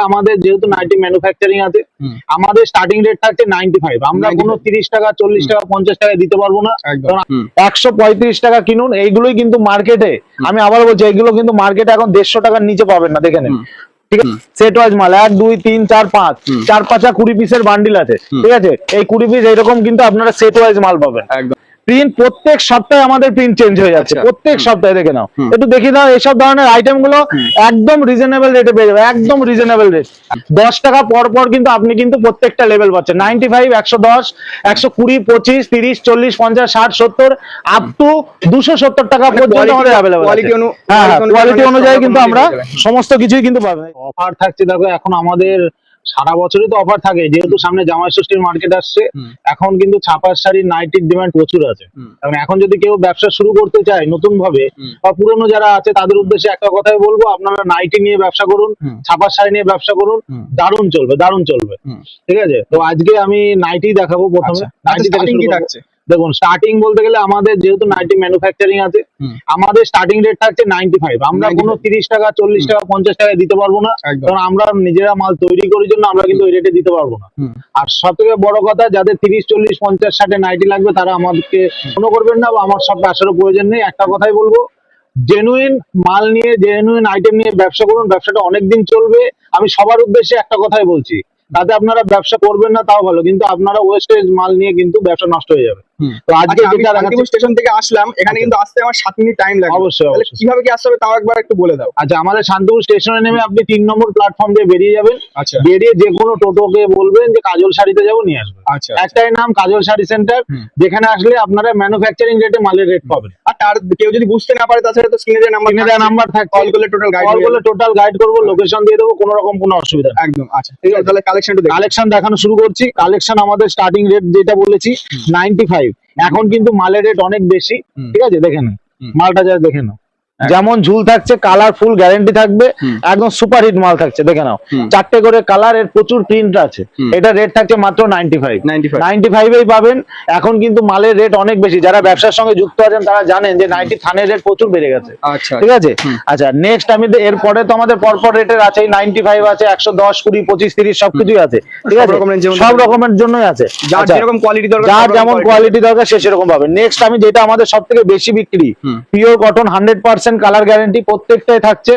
আমাদের যেহেতু nightie manufacturing আছে, আমাদের স্টার্টিং রেট থাকছে 95। আমরা কোনো 30 টাকা 40 টাকা 50 টাকায় দিতে পারবো না। 135 টাকা কিনুন। এইগুলোই কিন্তু মার্কেটে, আমি আবার বলছি, এইগুলো কিন্তু মার্কেটে এখন 150 টাকার নিচে পাবেন না, দেখে নেন। ঠিক আছে, সেট ওয়াইজ মাল 1 2 3 4 5 4 5 20 পিসের বান্ডিল আছে। ঠিক আছে, এই 20 পিস এইরকম কিন্তু আপনারা সেট ওয়াইজ মাল পাবেন। প্রিন্ট প্রত্যেক সপ্তাহে আমাদের প্রিন্ট চেঞ্জ হয়ে যাচ্ছে, প্রত্যেক সপ্তাহে। দেখে নাও, একটু দেখে দাও। এইসব ধরনের আইটেম গুলো একদম রিজনেবল রেটে পেয়ে যাবে, একদম রিজনেবল রেট। 10 টাকা পর পর কিন্তু আপনি কিন্তু প্রত্যেকটা লেভেল পাচ্ছেন। 95, 110, 120, 25, 30, 40, 50, 60, 70 আপ টু 270 টাকা পর্যন্ত আমাদের অ্যাভেলেবল আছে। হ্যাঁ, কোয়ালিটি অনুযায়ী কিন্তু আমরা সমস্ত কিছুই কিন্তু পাবেন। অফার থাকছে, দেখো এখন আমাদের সারা বছরই তো অফার থাকে, যেহেতু সামনে জামাই ষষ্ঠীর মার্কেট আসছে। এখন কিন্তু ছাপার শাড়ি নাইটির ডিমান্ড প্রচুর আছে। এখন যদি কেউ ব্যবসা শুরু করতে চায় নতুন ভাবে, বা পুরনো যারা আছে তাদের উদ্দেশ্যে একটা কথাই বলবো, আপনারা নাইটি নিয়ে ব্যবসা করুন, ছাপার শাড়ি নিয়ে ব্যবসা করুন, দারুণ চলবে, দারুণ চলবে। ঠিক আছে, তো আজকে আমি নাইটি দেখাবো প্রথমে। নাইটি থেকে শুরু করব। দেখুন, স্টার্টিং বলতে গেলে আমাদের যেহেতু নাইটি ম্যানুফ্যাকচারিং আছে, আমাদের স্টার্টিং রেট থাকছে 95। আমরা কোনো 30 টাকা 40 টাকা 50 টাকায় দিতে পারবো না, কারণ আমরা নিজেরা মাল তৈরি করার জন্য আমরা কিন্তু ওই রেটে দিতে পারবো না। আর সব থেকে বড় কথা, যাদের 30 40 50 60 নাইটি লাগবে তারা আমাদেরকে ফোন করবেন না, বা আমার সাথে আসারও প্রয়োজন নেই। একটা কথাই বলবো, জেনুইন মাল নিয়ে, জেনুইন আইটেম নিয়ে ব্যবসা করুন, ব্যবসাটা অনেকদিন চলবে। আমি সবার উদ্দেশ্যে একটা কথাই বলছি, তাতে আপনারা ব্যবসা করবেন না তাও ভালো, কিন্তু আপনারা ওয়েস্টেজ মাল নিয়ে কিন্তু ব্যবসা নষ্ট হয়ে যাবে। তো আজকে শান্তিপুর স্টেশন থেকে আসলাম, এখানে কিন্তু আসতে আমার 7 মিনিট টাইম লাগবে। অবশ্যই, কিভাবে কি আসতে হবে তাও একবার একটু বলে দাও। আচ্ছা, আমাদের শান্তিপুর স্টেশনে নেমে আপনি 3 নম্বর প্ল্যাটফর্ম দিয়ে বেরিয়ে যাবেন। আচ্ছা, বেরিয়ে যে কোনো টোটোকে বলবেন যে কাজল শাড়িতে যাবো, নিয়ে আসবে। আচ্ছা, একটাই নাম, কাজল শাড়ি সেন্টার। যেখানে আসলে আপনারা ম্যানুফ্যাকচারিং রেটে মালের রেট পাবেন। আর তার কেউ যদি বুঝতে না পারে, তাছাড়া তো স্ক্রিনে নাম্বার থাকে, কল করলে টোটাল গাইড করবো, লোকেশন দিয়ে দেবো, কোনো রকম কোনো অসুবিধা নেই। একদম। আচ্ছা, ঠিক আছে, তাহলে কালেকশন দেখানো শুরু করছি। কালেকশন আমাদের স্টার্টিং রেট যেটা বলেছি 95। এখন কিন্তু মালের রেট অনেক বেশি। ঠিক আছে, দেখে নাও মালটা, যা দেখে নাও, যেমন ঝুল থাকছে, কালারফুল গ্যারান্টি থাকবে, একদম সুপার হিট মাল থাকছে। দেখে নাও, 4টে করে কালার, এর প্রচুর প্রিন্ট আছে। এটা রেট থাকছে মাত্র 95 পাবেন। এখন কিন্তু মালের রেট অনেক বেশি। যারা ব্যবসার সঙ্গে যুক্ত আছেন তারা জানেন যে নাইটি থানের রেট প্রচুর বেড়ে গেছে। ঠিক আছে, আচ্ছা, নেক্সট আমি এরপরে তো আমাদের পরপর রেটের আছে, 95 আছে, 110, 20, 25, 30 সবকিছুই আছে। ঠিক আছে, সব রকমের জন্যই আছে। যার যেরকম কোয়ালিটি দরকার, যার যেমন কোয়ালিটি দরকার সে সেরকম পাবে। নেক্সট আমি যেটা আমাদের সব থেকে বেশি বিক্রি, পিওর কটন 100% কালার গ্যারান্টি, প্রত্যেকটাই থাকছে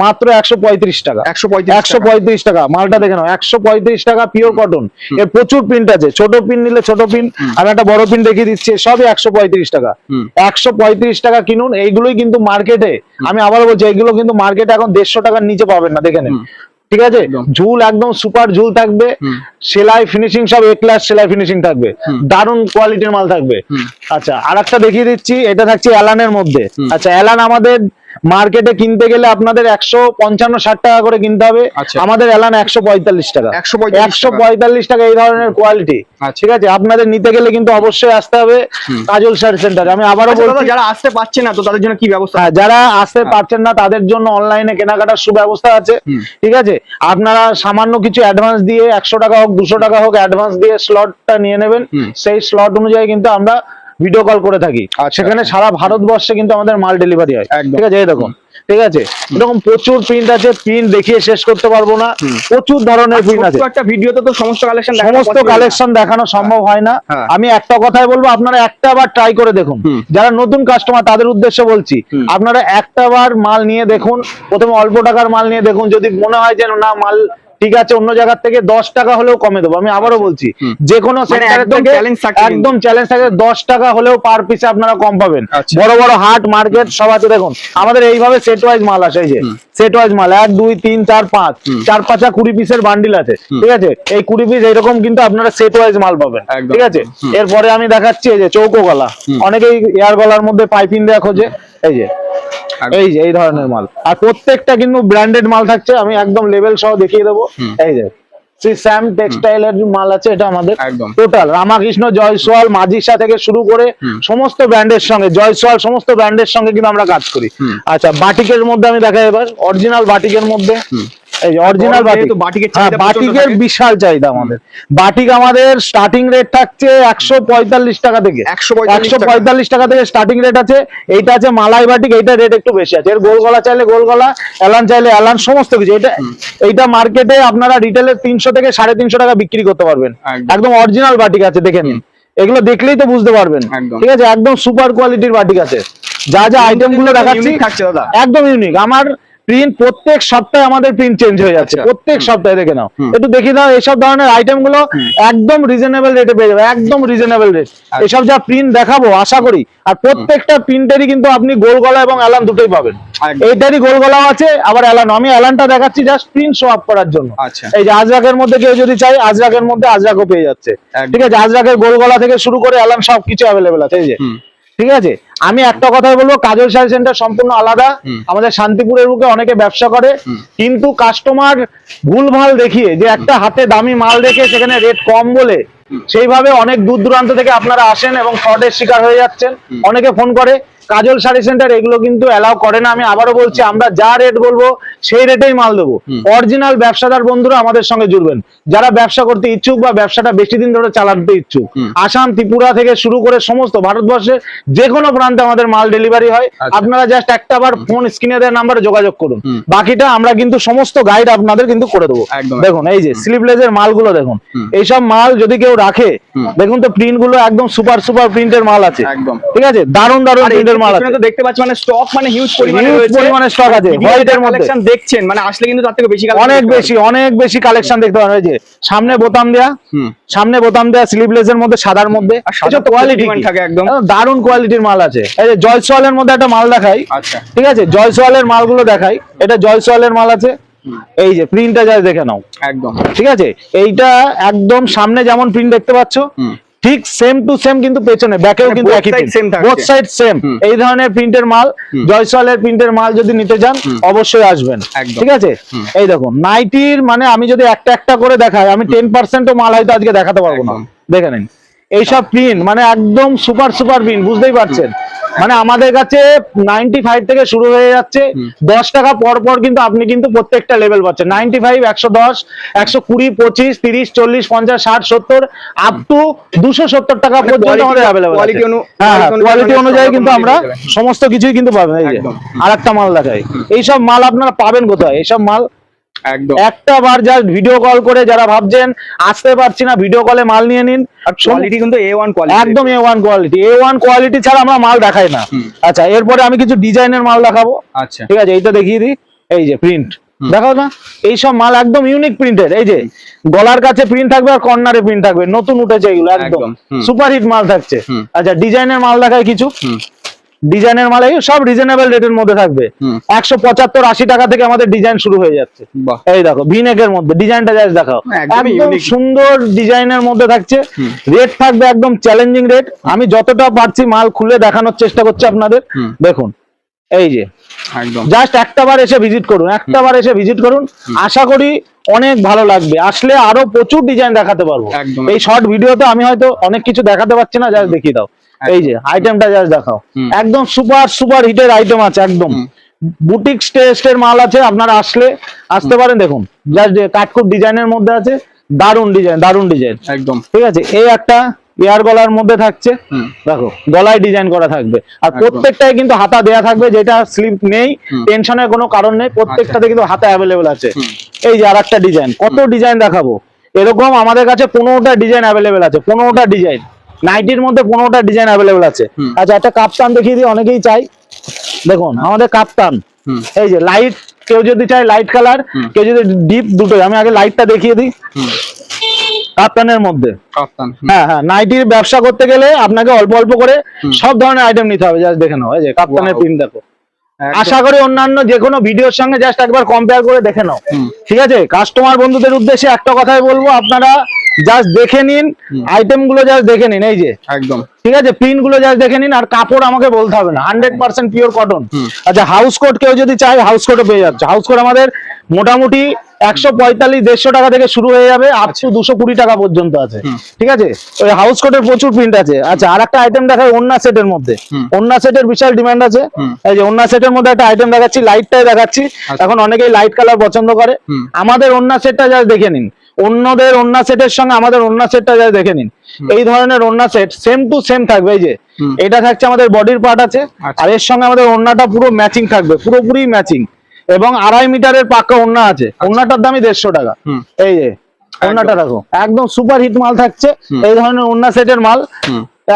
মাত্র 135 টাকা। 135 টাকা মালটা দেখে নাও, 135 টাকা পিওর কটন। এর প্রচুর প্রিন্ট আছে, ছোট প্রিন্ট নিলে ছোট প্রিন্ট, আমি একটা বড় প্রিন্ট দেখিয়ে দিচ্ছি, সবই 135 টাকা। 135 টাকা কিনুন। এইগুলোই কিন্তু মার্কেটে, আমি আবার বলছি, এইগুলো কিন্তু মার্কেটে এখন 150 টাকার নিচে পাবেন না, দেখে নেন। ঠিক আছে, ঝুল একদম সুপার ঝুল থাকবে, সেলাই ফিনিশিং সব এ ক্লাস সেলাই ফিনিশিং থাকবে, দারুণ কোয়ালিটির মাল থাকবে। আচ্ছা, আরেকটা দেখিয়ে দিচ্ছি, এটা থাকছে অ্যালানের মধ্যে। আচ্ছা, অ্যালান আমাদের মার্কেটে কিনতে গেলে আপনাদের 155-60 টাকা করে কিনতে হবে। আমাদের অ্যালান 145 টাকা। 145 টাকা এই ধরনের কোয়ালিটি। ঠিক আছে, আপনাদের নিতে গেলে কিন্তু অবশ্যই আসতে হবে কাজল শাড়ি সেন্টারে। আমি আবারও বলছি, যারা আসতে পারছে না তো তাদের জন্য কি ব্যবস্থা? যারা আসতে পারছেন না তাদের জন্য অনলাইনে কেনাকাটার সুব্যবস্থা আছে। ঠিক আছে, আপনারা সামান্য কিছু অ্যাডভান্স দিয়ে, 100 টাকা হোক 200 টাকা হোক, অ্যাডভান্স দিয়ে স্লটটা নিয়ে নেবেন। সেই স্লট অনুযায়ী কিন্তু আমরা ভিডিও কল করে থাকি। সেখানে সারা ভারতবর্ষে কিন্তু আমাদের মাল ডেলিভারি হয়। ঠিক আছে, এরকম। ঠিক আছে, এরকম প্রচুর প্রিন্ট আছে, প্রিন্ট দেখিয়ে শেষ করতে পারবো না, প্রচুর ধরনের প্রিন্ট আছে। একটা ভিডিওতে তো সমস্ত কালেকশন দেখানো সম্ভব হয় না। আমি একটা কথাই বলবো, আপনারা একটা বার ট্রাই করে দেখুন। যারা নতুন কাস্টমার তাদের উদ্দেশ্যে বলছি, আপনারা একটা বার মাল নিয়ে দেখুন, প্রথমে অল্প টাকার মাল নিয়ে দেখুন। যদি মনে হয় যে না মাল ঠিক আছে, অন্য জায়গা থেকে 10 টাকা হলেও কমে দেবো। আমি আবারও বলছি, যে কোনো সেন্টারে থেকে একদম চ্যালেঞ্জ থাকে, 10 টাকা হলেও পার পিসে আপনারা কম পাবেন। বড় বড় হাট মার্কেট সব আছে। দেখুন, আমাদের এইভাবে সেট ওয়াইজ মাল আসে, এই যে সেট ওয়াইজ মাল 1 2 3 4 5 4 5 20 পিসের বান্ডিল আছে। ঠিক আছে, এই 20 পিস এইরকম কিন্তু আপনারা সেট ওয়াইজ মাল পাবেন। ঠিক আছে, এরপরে আমি দেখাচ্ছি এই যে চৌকো গলা। অনেকেই এয়ার গলার মধ্যে পাইপিং দেওয়া খোঁজে, এই যে এই ধরনের মাল। আর প্রত্যেকটা কিন্তু ব্র্যান্ডেড মাল থাকছে, আমি একদম লেভেল সহ দেখিয়ে দেবো। এই যে শ্রী শ্যাম টেক্সটাইলের মাল আছে, এটা আমাদের টোটাল রামাকৃষ্ণ, জয়সওয়াল, মাজিসা থেকে শুরু করে সমস্ত ব্র্যান্ডের সঙ্গে, জয়সওয়াল সমস্ত ব্র্যান্ডের সঙ্গে কিন্তু আমরা কাজ করি। আচ্ছা, বাটিকের মধ্যে আমি দেখাই এবার, অরিজিনাল বাটিকের মধ্যে এই অরিজিনাল বাটিক, তো বাটিকের হ্যাঁ চাহিদা প্রচন্ড বাটিকের থাকে। বিশাল চাহিদা আমাদের। বাটিক আমাদের স্টার্টিং রেট থাকছে 145 টাকা থেকে, 145 টাকা থেকে স্টার্টিং রেট আছে। এইটা আছে মালাই বাটিক, এইটা রেট একটু বেশি আছে। এর গোল গলা চাইলে গোল গলা, এলান চাইলে এলান, সমস্ত কিছু। এইটা মার্কেটে আপনারা রিটেলে 300 থেকে 350 টাকা বিক্রি করতে পারবেন। একদম অরিজিনাল বাটিক আছে, দেখে নিন, এগুলো দেখলেই তো বুঝতে পারবেন। ঠিক আছে, একদম সুপার কোয়ালিটির বাটিক আছে। যা যা আইটেম গুলো দেখাচ্ছি একদম ইউনিক। আমার প্রিন্ট প্রত্যেক সপ্তাহে আমাদের প্রিন্ট চেঞ্জ হয়ে যাচ্ছে, প্রত্যেক সপ্তাহে। দেখে নাও, একটু দেখিয়ে দাও। এইসব ধরনের আইটেম গুলো একদম রিজনেবল রেটে পেয়ে যাবে, একদম রিজনেবল রেট। এসব যা প্রিন্ট দেখাবো আশা করি, আর প্রত্যেকটা প্রিন্টেরই কিন্তু আপনি গোল গলা এবং এলান দুটোই পাবেন। এইটারই গোল গলাও আছে, আবার এলান। আমি এলানটা দেখাচ্ছি জাস্ট প্রিন্ট শো আপ করার জন্য। এই যে আজরাকের মধ্যে কেউ যদি চাই, আজরাকের মধ্যে আজরাকও পেয়ে যাচ্ছে। ঠিক আছে, আজরাকের গোল গলা থেকে শুরু করে এলান সবকিছু অ্যাভেলেবেল আছে। এই যে, ঠিক আছে, আমি একটা কথাই বলবো, কাজল শাড়ি সেন্টার সম্পূর্ণ আলাদা। আমাদের শান্তিপুরের বুকে অনেকে ব্যবসা করে, কিন্তু কাস্টমার ভুলভাল দেখিয়ে যে একটা হাতে দামি মাল রেখে সেখানে রেট কম বলে, সেইভাবে অনেক দূর দূরান্ত থেকে আপনারা আসেন এবং ফ্রডের শিকার হয়ে যাচ্ছেন। অনেকে ফোন করে, কাজল শাড়ি সেন্টার এগুলো কিন্তু অ্যালাউ করে না। আমি আবারও বলছি, আমরা যা রেট বলবো সেই রেটেই মাল দেবো। অরিজিনাল ব্যবসাদার বন্ধুরা আমাদের সঙ্গে জুড়বেন, যারা ব্যবসা করতে ইচ্ছুক বা ব্যবসাটা বেশি দিন ধরে চালাতে ইচ্ছুক। আসাম, ত্রিপুরা থেকে শুরু করে সমস্ত ভারতবর্ষের যে কোনো প্রান্তে আমাদের মাল ডেলিভারি হয়। আপনারা জাস্ট একটা বার ফোন স্ক্রিনে দেওয়া নাম্বারে যোগাযোগ করুন, বাকিটা আমরা কিন্তু সমস্ত গাইড আপনাদের কিন্তু করে দেবো। দেখুন, এই যে স্লিভলেসের মালগুলো দেখুন, এইসব মাল যদি কেউ রাখে, দেখুন তো প্রিন্ট গুলো একদম সুপার সুপার প্রিন্টের মাল আছে। ঠিক আছে, দারুণ দারুণ প্রিন্টের মাল আছে। দেখতে পাচ্ছি মানে স্টক মানে হিউজ পরিমাণে স্টক আছে। হোয়াইটের মধ্যে কালেকশন দেখছেন, মানে আসলে কিন্তু তার থেকে বেশি অনেক বেশি কালেকশন দেখতে পাবেন। এই যে সামনে বোতাম দেয়া, সামনে বোতাম দেয়া স্লিভলেসের মধ্যে, সাদার মধ্যে কোয়ালিটি থাকে, একদম দারুণ কোয়ালিটির মাল আছে। এই যে জয়সওয়ালের মধ্যে একটা মাল দেখাই। ঠিক আছে, জয়সওয়ালের মালগুলো দেখাই। এটা জয়সওয়ালের মাল আছে। এই যে প্রিন্টটা যা দেখে নাও, একদম ঠিক আছে। এইটা একদম সামনে যেমন প্রিন্ট দেখতে পাচ্ছ, ঠিক সেম টু সেম, কিন্তু পেছনে ব্যাকেও কিন্তু একই প্রিন্ট, বোথ সাইড সেম। এই ধরনের প্রিন্টের মাল, জয়সওয়ালের প্রিন্টের মাল যদি নিতে চান অবশ্যই আসবেন। ঠিক আছে, এই দেখুন নাইটির, মানে আমি যদি একটা একটা করে দেখাই, আমি 10%ও মাল হয়তো আজকে দেখাতে পারবো না। দেখে নিন এইসব প্রিন্ট, মানে একদম সুপার সুপার প্রিন্ট, বুঝতেই পারছেন। মানে আমাদের কাছে 95 থেকে শুরু হয়ে যাচ্ছে। 10 টাকা পর পর কিন্তু আপনি কিন্তু প্রত্যেকটা লেভেল পাচ্ছেন। 95, 110, 120, 25, 30, 40, 50, 60, 70 আপ টু 270 টাকা পর্যন্ত আমাদের अवेलेबल আছে। হ্যাঁ, কোয়ালিটি অনুযায়ী কিন্তু আমরা সমস্ত কিছুই কিন্তু পাবেন। এই যে আরেকটা মাল দেখাই। এইসব মাল আপনারা পাবেন কোথায়? এইসব মাল একটা বার জাস্ট ভিডিও কল করে, যারা ভাবছেন আসতে পারছি না, ভিডিও কলে মাল নিয়ে নিন। কোয়ালিটি কিন্তু A1 কোয়ালিটি, একদম A1 কোয়ালিটি। A1 কোয়ালিটি ছাড়া আমরা মাল দেখাই না। আচ্ছা, এরপরে আমি কিছু ডিজাইনের মাল দেখাবো। আচ্ছা, ঠিক আছে, এইটা দেখিয়ে দিই। এই যে প্রিন্ট দেখাও না, এইসব মাল একদম ইউনিক প্রিন্টের। এই যে গলার কাছে প্রিন্ট থাকবে আর কর্নারে প্রিন্ট থাকবে, নতুন উঠেছে এগুলো, একদম সুপার হিট মাল থাকছে। আচ্ছা, ডিজাইনের মাল দেখায় কিছু। ডিজাইনের মাল সব রিজনেবল রেটের মধ্যে থাকবে। 175-80 টাকা থেকে আমাদের ডিজাইন শুরু হয়ে যাচ্ছে। এই দেখো ভিনেকের মধ্যে ডিজাইনটা জাস্ট দেখাও, একদম সুন্দর ডিজাইনের মধ্যে থাকছে। রেট থাকবে একদম চ্যালেঞ্জিং রেট। আমি যতটা পারছি মাল খুলে দেখানোর চেষ্টা করছি আপনাদের। দেখুন, এই যে জাস্ট একটাবার এসে ভিজিট করুন, একটাবার এসে ভিজিট করুন। আশা করি অনেক ভালো লাগবে। আসলে আরো প্রচুর ডিজাইন দেখাতে পারবো। এই শর্ট ভিডিওতে আমি হয়তো অনেক কিছু দেখাতে পারছি না, জাস্ট দেখিয়ে দাও। এই যে আইটেমটা জাস্ট দেখাও, একদম সুপার সুপার হিটের আইটেম আছে, একদম বুটিক টেস্টের মাল আছে। আপনারা আসতে পারেন। দেখুন জাস্ট কাটকুট ডিজাইনের মধ্যে আছে, দারুন ডিজাইন, দারুন ডিজাইন, একদম ঠিক আছে। এই একটা এয়ার গলার মধ্যে থাকছে, দেখো গলায় ডিজাইন করা থাকবে, আর প্রত্যেকটাই কিন্তু হাতা দেয়া থাকবে, যেটা স্লিপ নেই, টেনশনের কোনো কারণ নেই, প্রত্যেকটাতে কিন্তু হাতা অ্যাভেলেবেল আছে। এই যে আরেকটা ডিজাইন, কত ডিজাইন দেখাবো, এরকম আমাদের কাছে 15টা ডিজাইন অ্যাভেলেবেল আছে। 15টা ডিজাইন নাইটির মধ্যে 15টা ডিজাইন অ্যাভেলেবেল আছে। আচ্ছা, একটা কাপ্তান দেখিয়ে দিই, অনেকেই চাই। দেখুন আমাদের কাপ্তান, এই যে লাইট, কেউ যদি চায় লাইট কালার, কেউ যদি ডিপ, দুটোই। আমি আগে লাইটটা দেখিয়ে দিই। কাপ্তানের মধ্যে, হ্যাঁ হ্যাঁ, নাইটির ব্যবসা করতে গেলে আপনাকে অল্প অল্প করে সব ধরনের আইটেম নিতে হবে। জাস্ট দেখে নাও, এই যে কাপ্তানের প্রিন্ট দেখো। আশা করি অন্যান্য যে কোনো ভিডিওর সঙ্গে জাস্ট একবার কম্পেয়ার করে দেখে নাও। ঠিক আছে, কাস্টমার বন্ধুদের উদ্দেশ্যে একটা কথাই বলবো, আপনারা জাস্ট দেখে নিন আইটেম গুলো, জাস্ট দেখে নিন। এই যে একদম ঠিক আছে, প্রিন্ট গুলো জাস্ট দেখে নিন। আর কাপড় আমাকে বলতে হবে না, 100% পিওর কটন। আচ্ছা, হাউস কোট কেউ যদি চায়, হাউস কোটও পেয়ে যাচ্ছে। হাউস কোট আমাদের মোটামুটি 145-150 টাকা থেকে শুরু হয়ে যাবে, আপ টু 220 টাকা পর্যন্ত আছে। ঠিক আছে, ওই হাউস কোটের প্রচুর প্রিন্ট আছে। আচ্ছা, আর একটা আইটেম দেখাই ওন্না সেটের মধ্যে। ওন্না সেটের বিশাল ডিমান্ড আছে। এই যে ওন্না সেটের মধ্যে একটা আইটেম দেখাচ্ছি, লাইটটাই দেখাচ্ছি। এখন অনেকেই লাইট কালার পছন্দ করে। আমাদের ওন্না সেটটা যা দেখে নিন, অন্যদের ওন্না সেটের সঙ্গে আমাদের ওন্না সেটটা যা দেখে নিন। এই ধরনের ওন্না সেট সেম টু সেম থাকবে। এই যে এটা থাকছে আমাদের বডির পার্ট আছে, আর এর সঙ্গে আমাদের ওন্নাটা পুরো ম্যাচিং থাকবে, পুরোপুরি ম্যাচিং, এবং 2.5 মিটারের পাক্কা ওন্না আছে। ওন্নাটার দামই 150 টাকা। এই যে ওন্নাটা রাখো, একদম সুপার হিট মাল থাকছে। এই ধরনের ওন্না সেটের মাল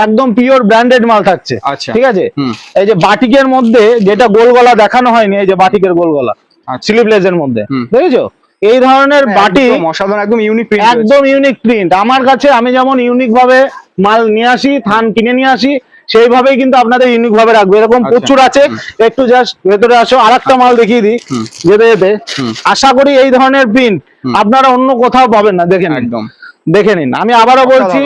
একদম পিওর ব্র্যান্ডেড মাল থাকছে। ঠিক আছে, এই যে বাটিকের মধ্যে যেটা গোল গলা দেখানো হয়নি, এই যে বাটিকের গোল গলা স্লিভলেসের মধ্যে, দেখেছো? এই ধরনের বাটি অসাধারণ, একদম ইউনিক প্রিন্ট, একদম ইউনিক প্রিন্ট। আমার কাছে আমি যেমন ইউনিক ভাবে মাল নিয়ে আসি, থান কিনে নিয়ে আসি, সেইভাবেই কিন্তু আপনাদের ইউনিক ভাবে রাখবে। এরকম প্রচুর আছে। একটু জাস্ট ভেতরে আসো, আরেকটা মাল দেখিয়ে দিই যেতে যেতে। আশা করি এই ধরনের প্রিন্ট আপনারা অন্য কোথাও পাবেন না। দেখেন, একদম দেখে নিন। আমি আবারও বলছি,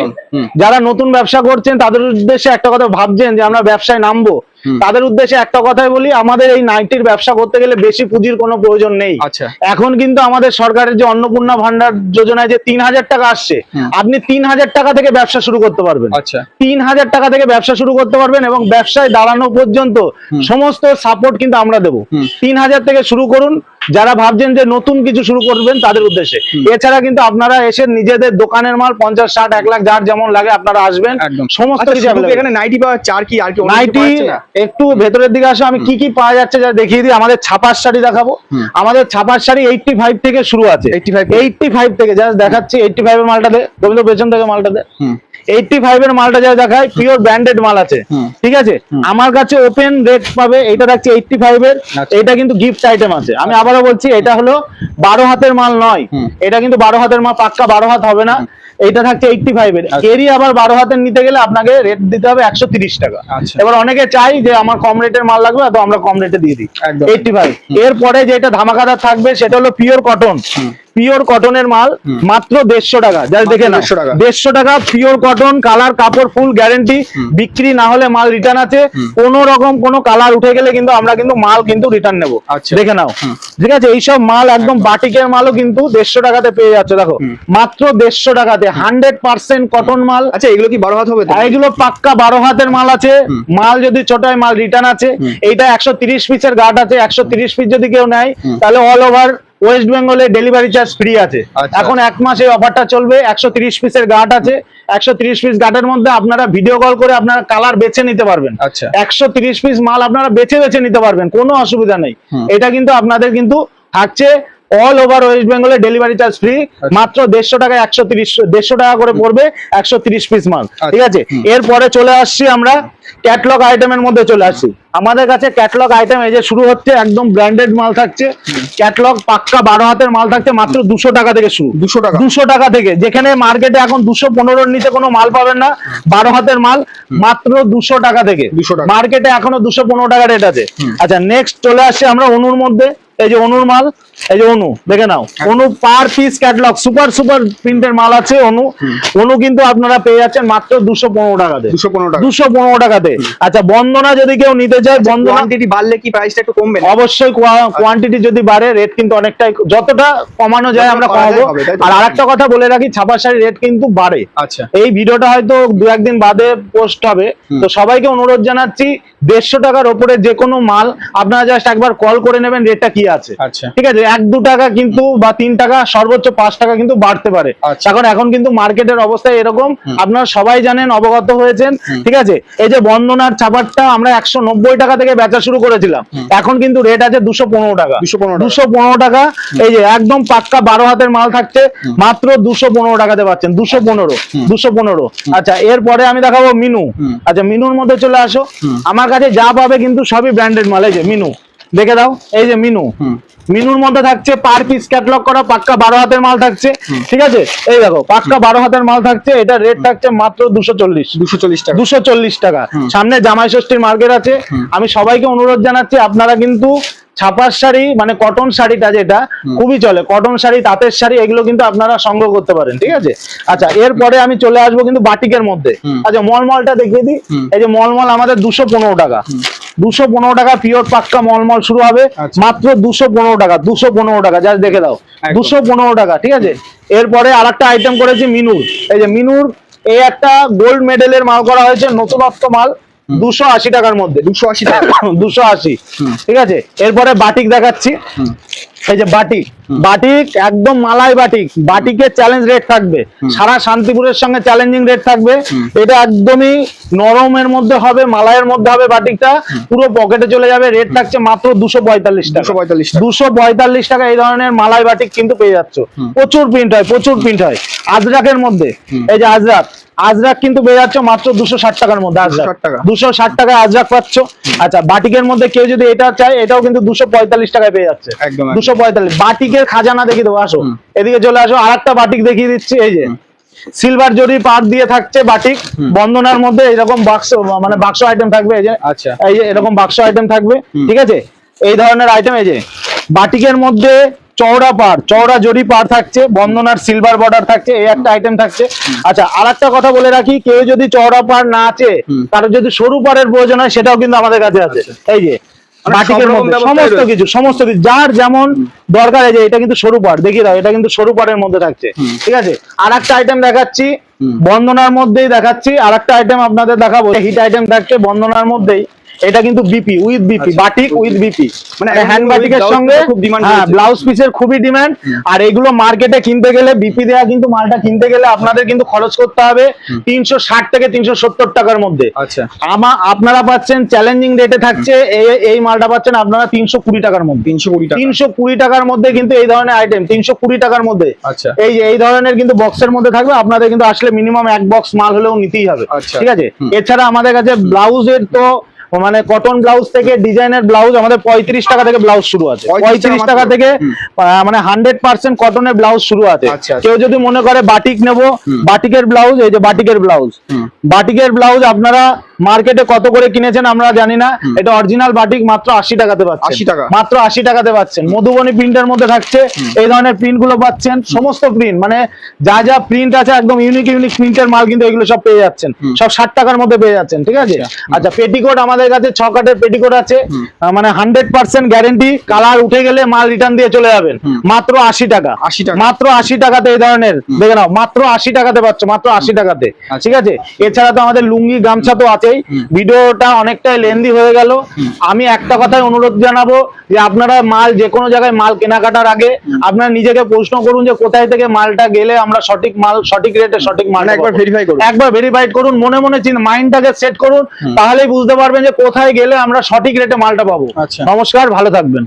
যারা নতুন ব্যবসা করছেন তাদের উদ্দেশ্যে একটা কথা, ভাবছেন যে আমরা ব্যবসায় নামবো, তাদের উদ্দেশ্যে একটা কথাই বলি, আমাদের এই নাইটির ব্যবসা করতে গেলে বেশি পুঁজির কোনো প্রয়োজন নেই। এখন কিন্তু আমাদের সরকারের যে অন্নপূর্ণা ভান্ডার যোজনায় যে 3000 টাকা আসছে, আপনি 3000 টাকা থেকে ব্যবসা শুরু করতে পারবেন। 3000 টাকা থেকে ব্যবসা শুরু করতে পারবেন, এবং ব্যবসায় দাঁড়ানো পর্যন্ত সমস্ত সাপোর্ট কিন্তু আমরা দেবো। 3000 থেকে শুরু করুন, যারা ভাবছেন যে নতুন কিছু শুরু করবেন তাদের উদ্দেশ্যে। এছাড়া কিন্তু আপনারা এসে নিজেদের দোকানের মাল 50, 60, 1 লাখ যার যেমন লাগে আপনারা আসবেন, সমস্ত কিছু। এখানে নাইটি পাওয়া যাচ্ছে, আর কি আর কি নাইটি একটু ভেতরের দিকে আসো, আমি কি কি পাওয়া যাচ্ছে যা দেখিয়ে দিই। আমাদের ছাপার শাড়ি দেখাবো। আমাদের ছাপার শাড়ি 85 থেকে শুরু আছে। 85 থেকে জাস্ট দেখাচ্ছি। 85 এর মালটা দে, গোবিন্দ পেছন থেকে মালটা দে। 85 এর মালটা যা দেখায় পিওর ব্র্যান্ডেড মাল আছে। ঠিক আছে, আমার কাছে ওপেন রেট পাবে। এটা থাকছে 85 এর। এটা কিন্তু গিফট আইটেম আছে। আমি আবারও বলছি, এটা হলো 12 হাতের মাল নয়, এটা কিন্তু 12 হাতের মাল, পাক্কা 12 হাত হবে না। এটা থাকছে 85 এর। এরই আবার 12 হাতের নিতে গেলে আপনাকে রেট দিতে হবে 130 টাকা। এবার অনেকে চাই যে আমার কম রেটের মাল লাগবে, তো আমরা কম রেটে দিয়ে দিই 85। এরপরে যেটা ধামাকাদার থাকবে সেটা হলো পিওর কটন। পিওর কটনের মাল মাত্র 150 টাকা। যা দেখে না, 150 টাকা পিওর কটন, কালার কাপড় ফুল গ্যারেন্টি। বিক্রি না হলে মাল রিটার্ন আছে। কোন রকম কোনো কালার উঠে গেলে কিন্তু আমরা কিন্তু মাল কিন্তু রিটার্ন নেবো। দেখে নাও, ঠিক আছে? এইসব মাল একদম বাটিকের মালও কিন্তু 150 টাকাতে পেয়ে যাচ্ছে। দেখো, মাত্র 150 টাকাতে 100% কটন মাল। আচ্ছা, এগুলো কি 12 হাত হবে? এগুলো পাক্কা 12 হাতের মাল আছে। মাল যদি ছোট হয় মাল রিটার্ন আছে। এইটা 130 পিসের গার্ড আছে। 130 পিস যদি কেউ নেয় তাহলে অল ওভার ওয়েস্ট বেঙ্গলে ডেলিভারি চার্জ ফ্রি আছে। এখন 1 মাস এই অফারটা চলবে। 130 পিসের গার্ড আছে। 130 পিস গার্ডের মধ্যে আপনারা ভিডিও কল করে আপনারা কালার বেছে নিতে পারবেন। 130 পিস মাল আপনারা বেছে বেছে নিতে পারবেন, কোনো অসুবিধা নেই। এটা কিন্তু আপনাদের কিন্তু থাকছে অল ওভার ওয়েস্ট বেঙ্গলে ডেলিভারি চার্জ ফ্রি। মাত্র 150 টাকায় 150 টাকা করে পড়বে 130 পিস মাল। ঠিক আছে, এরপরে চলে আসছি আমরা ক্যাটলগ আইটেমের মধ্যে চলে আসছি। আমাদের কাছে ক্যাটলগ আইটেম এই যে শুরু হচ্ছে, একদম ব্র্যান্ডেড মাল থাকছে। ক্যাটলগ পাক্কা 12 হাতের মাল থাকছে মাত্র 200 টাকা থেকে শুরু। 200 টাকা থেকে, যেখানে মার্কেটে এখন 215 নিচে কোনো মাল পাবেন না। 12 হাতের মাল মাত্র 200 টাকা থেকে। মার্কেটে এখনো 215 টাকা রেট আছে। আচ্ছা, নেক্সট চলে আসছে আমরা অনুর মধ্যে। এই যে অনুর মাল, এই যে অনু দেখে নাও। অনু পার পিস ক্যাটলগ সুপার প্রিন্টের মাল আছে। অনু কিন্তু আপনারা পেয়ে যাচ্ছেন মাত্র 215 টাকাতে। 215 টাকাতে। আচ্ছা, বন্দনা যদি কেউ নিতে চায়, বন্দনা কোয়ান্টিটি বাড়লে কি প্রাইসটা একটু কমবে? অবশ্যই কোয়ান্টিটি যদি বাড়ে রেট কিন্তু অনেকটাই, যতটা কমানো যায় আমরা কমাবো। আর আরেকটা কথা বলে রাখি, ছাপা শাড়ির রেট কিন্তু বাড়ে। এই ভিডিওটা হয়তো 2-1 দিন বাদে পোস্ট হবে, তো সবাইকে অনুরোধ জানাচ্ছি 150 টাকার উপরে যে কোনো মাল আপনারা জাস্ট একবার কল করে নেবেন রেটটা কি আছে। ঠিক আছে, 1-2 টাকা কিন্তু বা 3 টাকা সর্বোচ্চ 5 টাকা কিন্তু বাড়তে পারে। এখন কিন্তু মার্কেটের অবস্থা এরকম, আপনারা সবাই জানেন, অবগত হয়েছেন। ঠিক আছে, এই যে বন্দনার ছাপারটা আমরা 190 টাকা থেকে বেচা শুরু করেছিলাম, এখন কিন্তু রেট আছে 215 টাকা। 215 টাকা। এই যে একদম পাক্কা 12 হাতের মাল থাকছে মাত্র 215 টাকাতে পাচ্ছেন। 215। আচ্ছা, এরপরে আমি দেখাবো মিনু। আচ্ছা, মিনুর মধ্যে চলে আসো। আমার কাছে যা পাবে কিন্তু সবই ব্র্যান্ডেড মাল। এই যে মিনু দেখে দাও, এই যে মিনু। মিনুর মধ্যে থাকছে পার পিস ক্যাটলগ করা পাক্কা 12 হাতের মাল থাকছে। ঠিক আছে, এই দেখো পাক্কা 12 হাতের মাল থাকছে। এটা রেট থাকছে মাত্র 240 টাকা। সামনে জামাই ষষ্ঠীর মার্কেট আছে। আমি সবাইকে অনুরোধ জানাচ্ছি, আপনারা কিন্তু ছাপার শাড়ি মানে কটন শাড়িটা যেটা খুবই চলে, কটন শাড়ি, তাঁতের শাড়ি, এগুলো কিন্তু আপনারা সংগ্রহ করতে পারেন। ঠিক আছে, আচ্ছা, এরপরে আমি চলে আসবো কিন্তু বাটিকের মধ্যে। আচ্ছা, মলমলটা দেখিয়ে দিই। এই যে মলমল আমাদের 215 টাকা। 215 টাকা পিওর পাক্কা মলমল শুরু হবে আচ্ছা। মাত্র 215 টাকা, 215 টাকা, জাস্ট দেখে দাও, একদম। 215 টাকা, ঠিক আছে। এরপরে আরেকটা আইটেম করেছি মিনুর, এই যে মিনুর, এই একটা গোল্ড মেডেলের মাল করা হয়েছে, নতুনত্ব মাল, 280 টাকার মধ্যে, 280 টাকা। 280, ঠিক আছে। এরপরে বাটিক দেখাচ্ছি, এই যে বাটিক, বাটিক একদম মালাই বাটিক, বাটিকের চ্যালেঞ্জ রেট থাকবে, সারা শান্তিপুরের সঙ্গে চ্যালেঞ্জিং রেট থাকবে। এটা একদমই নরমের মধ্যে হবে, মালাইয়ের মধ্যে হবে বাটিকটা, পুরো পকেটে চলে যাবে। রেট থাকছে মাত্র 245 টাকা, 245 টাকা। 245 টাকা এই ধরনের মালাই বাটিক কিন্তু পেয়ে যাচ্ছ। প্রচুর প্রিন্ট হয়, প্রচুর প্রিন্ট হয়। আজরাকের মধ্যে, এই যে আজরাক, আজরাক কিন্তু পেয়ে যাচ্ছ মাত্র 260 টাকার মধ্যে, আজরাক 260 টাকা। 260 টাকায় আজরাক পাচ্ছ। আচ্ছা, বাটিকের মধ্যে কেউ যদি এটা চায়, এটাও কিন্তু 245 টাকায় পেয়ে যাচ্ছে, একদম, 245। বাটিকের খাজানা দেখিয়ে দেবো, আসো এদিকে চলে আসো। আরেকটা বাটিক দেখিয়ে দিচ্ছি, এই যে সিলভার জরি পাট দিয়ে থাকছে বাটিক, বন্দনার মধ্যে এরকম বাক্স, মানে বাক্স আইটেম থাকবে, এই যে, আচ্ছা। এই যে এরকম বাক্স আইটেম থাকবে, ঠিক আছে। এই ধরনের আইটেম, এই যে বাটিকের মধ্যে চওড়া পাড়, চওড়া জরি পাড় থাকছে, বন্দনার সিলভার বর্ডার থাকছে, এই একটা আইটেম থাকছে। আচ্ছা, আরেকটা কথা বলে রাখি, কেউ যদি চওড়া পাড় না আছে, কারো যদি সরু পাড়ের প্রয়োজন হয়, সেটাও কিন্তু আমাদের কাছে আছে। এই যে মানে বাটিকের সব রকম মধ্যে ব্যবস্থাই সমস্ত রয়েছে। কিছু, সমস্ত কিছু যার যেমন দরকার। এই যে এটা কিন্তু সরু পাড়, দেখিয়ে দাও, এটা কিন্তু সরু পাড়ের মধ্যে থাকছে, ঠিক আছে। আর একটা আইটেম দেখাচ্ছি, বন্দনার মধ্যেই দেখাচ্ছি, আর একটা আইটেম আপনাদের দেখাবো, হিট আইটেম থাকছে বন্দনার মধ্যেই। এটা কিন্তু BP with BP, batik with BP, মানে এখন হ্যান্ড কিন্তু বাটিকের blouse সঙ্গে piece-এর খুব demand হ্যাঁ, রয়েছে। ব্লাউজ পিসের খুবই ডিমান্ড। আর এগুলো মার্কেটে কিনতে গেলে, বিপি দেয়া কিন্তু মালটা কিনতে গেলে আপনাদের কিন্তু খরচ করতে হবে 360 থেকে 370 টাকার মধ্যে। আচ্ছা। আপনারা পাচ্ছেন চ্যালেঞ্জিং রেটে থাকছে, এই মালটা পাচ্ছেন আপনারা 320 টাকার মধ্যে, 320 টাকা। 320 টাকার মধ্যে কিন্তু এই ধরনের আইটেম 320 টাকার মধ্যে। আচ্ছা। এই যে এই ধরনের কিন্তু বক্সের মধ্যে থাকবে, আপনাদের কিন্তু আসলে মিনিমাম এক বক্স মাল হলেও নিতেই হবে, আচ্ছা। ঠিক আছে। এছাড়া আমাদের কাছে ব্লাউজের তো মানে কটন ব্লাউজ থেকে ডিজাইনের ব্লাউজ আমাদের 35 টাকা থেকে ব্লাউজ শুরু আছে, 35 টাকা থেকে মানে 100% কটনের ব্লাউজ শুরু আছে। আচ্ছা। কেউ যদি মনে করে বাটিক নেবো, বাটিকের ব্লাউজ, এই যে বাটিকের ব্লাউজ, বাটিকের ব্লাউজ আপনারা মার্কেটে কত করে কিনেছেন আমরা জানি না, এটা অরিজিনাল বাটিক মাত্র 80 টাকাতে পাচ্ছেন, 80 টাকা। মাত্র 80 টাকাতে পাচ্ছেন। মধুবনী প্রিন্টের মধ্যে থাকছে, এই ধরনের প্রিন্ট গুলো পাচ্ছেন, সমস্ত প্রিন্ট, মানে যা যা প্রিন্ট আছে একদম ইউনিক ইউনিক প্রিন্টের মাল কিন্তু এগুলো সব পেয়ে যাচ্ছেন, সব 60 টাকার মধ্যে পেয়ে যাচ্ছেন, ঠিক আছে। আচ্ছা, পেটিকোট আমাদের কাছে 6 কাটের পেটিকোট আছে, মানে 100% গ্যারেন্টি, কালার উঠে গেলে মাল রিটার্ন দিয়ে চলে যাবেন, মাত্র 80 টাকা, 80 টাকা। মাত্র 80 টাকাতে এই ধরনের, দেখে নাও, মাত্র 80 টাকাতে পাচ্ছ, মাত্র 80 টাকাতে, ঠিক আছে। এছাড়া তো আমাদের লুঙ্গি গামছা তো আছেই। ভিডিওটা অনেকটাই লেন্দি হয়ে গেল, আমি একটা কথাই অনুরোধ জানাবো যে আপনারা মাল, যে কোনো জায়গায় মাল কেনাকাটার আগে আপনারা নিজেকে প্রশ্ন করুন যে কোথায় থেকে মালটা গেলে আমরা সঠিক মাল, সঠিক রেটে সঠিক মাল একবার ভেরিফাই করুন, একবার ভেরিফাইড করুন, মনে মনে মাইন্ডটাকে সেট করুন, তাহলেই বুঝতে পারবেন যে কোথায় গেলে আমরা সঠিক রেটে মালটা পাবো। আচ্ছা। নমস্কার, ভালো থাকবেন।